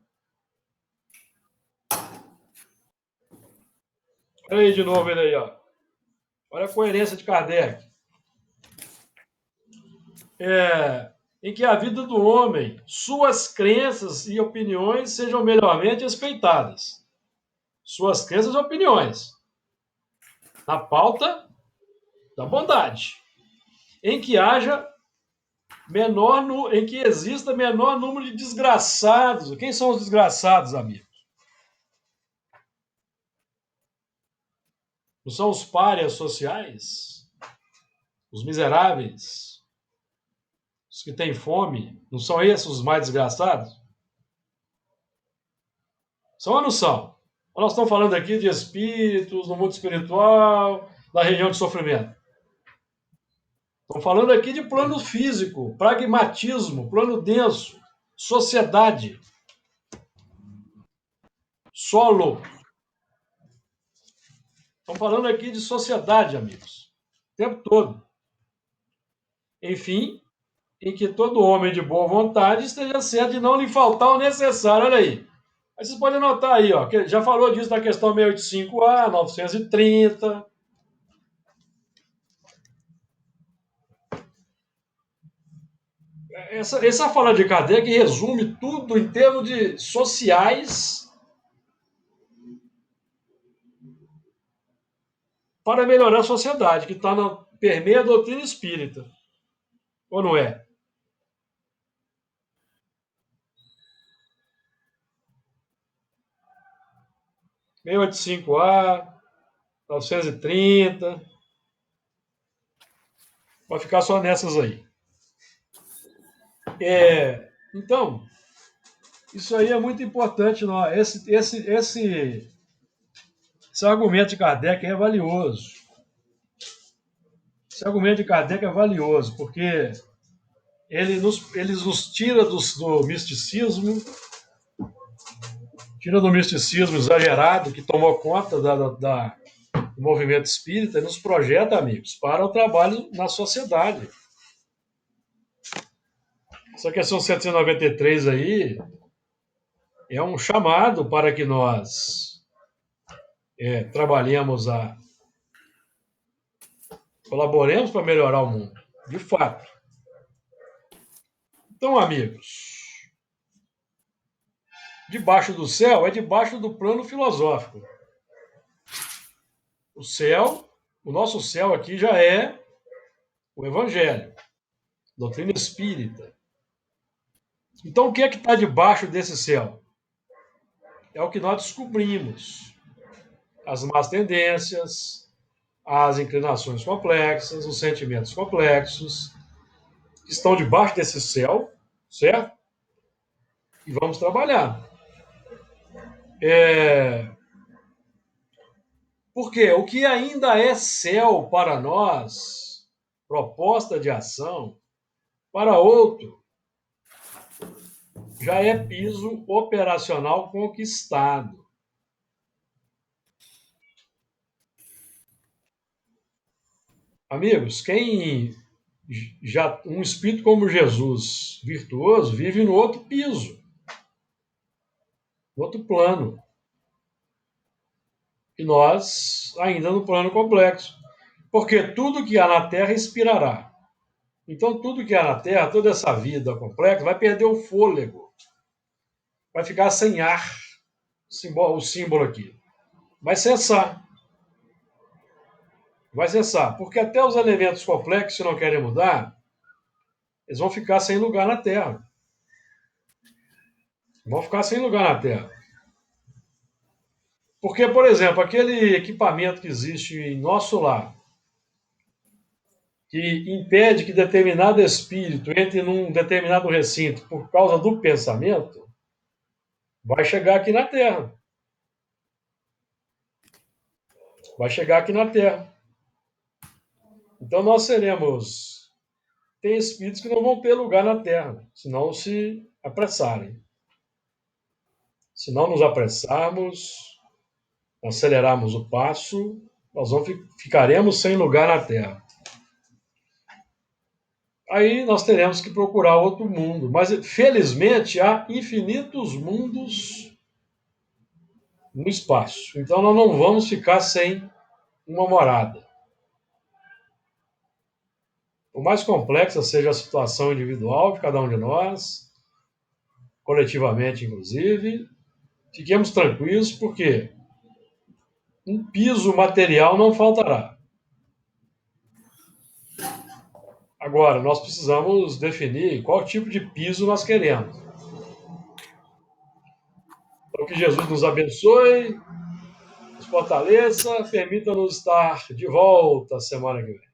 Olha aí de novo ele aí, ó. Olha a coerência de Kardec. Em que a vida do homem, suas crenças e opiniões sejam melhormente respeitadas. Suas crenças e opiniões. Na pauta da bondade. Em que em que exista menor número de desgraçados. Quem são os desgraçados, amigos? Não são os párias sociais? Os miseráveis? Os que têm fome? Não são esses os mais desgraçados? São ou não são? Nós estamos falando aqui de espíritos, no mundo espiritual, da região de sofrimento. Estamos falando aqui de plano físico, pragmatismo, plano denso, sociedade, solo. Estamos falando aqui de sociedade, amigos, o tempo todo. Enfim, em que todo homem de boa vontade esteja certo de não lhe faltar o necessário. Olha aí. Aí vocês podem anotar aí, ó, que já falou disso na questão 685A, 930. Essa fala de Kardec resume tudo em termos de sociais para melhorar a sociedade, que está na permeia a doutrina espírita. Ou não é? Meio 85A, 930. Vai ficar só nessas aí. Então, isso aí é muito importante. Esse argumento de Kardec é valioso. Esse argumento de Kardec é valioso, porque ele nos tira do misticismo, exagerado que tomou conta do movimento espírita e nos projeta, amigos, para o trabalho na sociedade. Essa questão 793 aí é um chamado para que nós trabalhemos colaboremos para melhorar o mundo, de fato. Então, amigos, debaixo do céu é debaixo do plano filosófico. O céu, o nosso céu aqui já é o Evangelho, doutrina espírita. Então, o que é que está debaixo desse céu? É o que nós descobrimos. As más tendências, as inclinações complexas, os sentimentos complexos, que estão debaixo desse céu, certo? E vamos trabalhar. Porque o que ainda é céu para nós, proposta de ação, para outro, já é piso operacional conquistado. Amigos, quem já um espírito como Jesus, virtuoso, vive no outro piso, no outro plano. E nós ainda no plano complexo. Porque tudo que há na Terra expirará. Então, tudo que há na Terra, toda essa vida complexa, vai perder o fôlego. Vai ficar sem ar. O símbolo aqui. Vai cessar. Vai cessar. Porque até os elementos complexos, se não querem mudar, eles vão ficar sem lugar na Terra. Vão ficar sem lugar na Terra. Porque, por exemplo, aquele equipamento que existe em nosso lar, que impede que determinado espírito entre num determinado recinto por causa do pensamento, vai chegar aqui na Terra. Vai chegar aqui na Terra. Então nós seremos... Tem espíritos que não vão ter lugar na Terra, se não se apressarem. Se não nos apressarmos, acelerarmos o passo, nós ficaremos sem lugar na Terra. Aí nós teremos que procurar outro mundo. Mas, felizmente, há infinitos mundos no espaço. Então, nós não vamos ficar sem uma morada. Por mais complexa seja a situação individual de cada um de nós, coletivamente, inclusive, fiquemos tranquilos, porque um piso material não faltará. Agora, nós precisamos definir qual tipo de piso nós queremos. Então, que Jesus nos abençoe, nos fortaleça, permita-nos estar de volta semana que vem.